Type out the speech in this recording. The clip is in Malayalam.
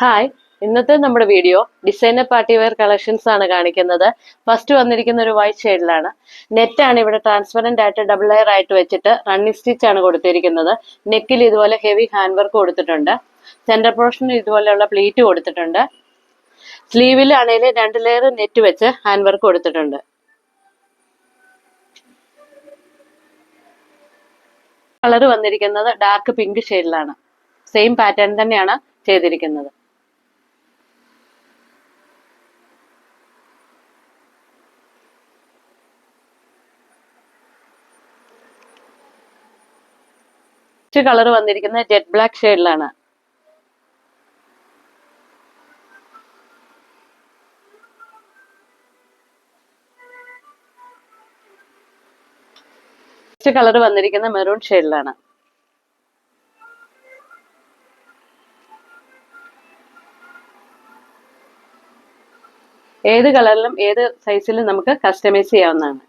ഹായ്, ഇന്നത്തെ നമ്മുടെ video designer party wear collections ആണ് കാണിക്കുന്നത്. ഫസ്റ്റ് വന്നിരിക്കുന്ന ഒരു വൈറ്റ് ഷെയ്ഡിലാണ്. നെറ്റ് ആണ് ഇവിടെ ട്രാൻസ്പെറന്റ് ആയിട്ട് ഡബിൾ ലെയർ ആയിട്ട് വെച്ചിട്ട് റണ്ണിങ് സ്റ്റിച്ച് ആണ് കൊടുത്തിരിക്കുന്നത്. നെക്കിൽ ഇതുപോലെ ഹെവി ഹാൻഡ് വർക്ക് കൊടുത്തിട്ടുണ്ട്. സെന്റർ പോർഷനിൽ ഇതുപോലെയുള്ള പ്ലീറ്റ് കൊടുത്തിട്ടുണ്ട്. സ്ലീവിൽ ആണെങ്കിൽ 2 ലെയർ നെറ്റ് വെച്ച് ഹാൻഡ് വർക്ക് കൊടുത്തിട്ടുണ്ട്. കളർ വന്നിരിക്കുന്നത് ഡാർക്ക് പിങ്ക് ഷെയ്ഡിലാണ്. സെയിം പാറ്റേൺ തന്നെയാണ് ചെയ്തിരിക്കുന്നത്. കളർ വന്നിരിക്കുന്നത് ജെറ്റ് ബ്ലാക്ക് ഷെയ്ഡിലാണ്. കളർ വന്നിരിക്കുന്ന മെറൂൺ ഷെയ്ഡിലാണ്. ഏത് കളറിലും ഏത് സൈസിലും നമുക്ക് കസ്റ്റമൈസ് ചെയ്യാവുന്നതാണ്.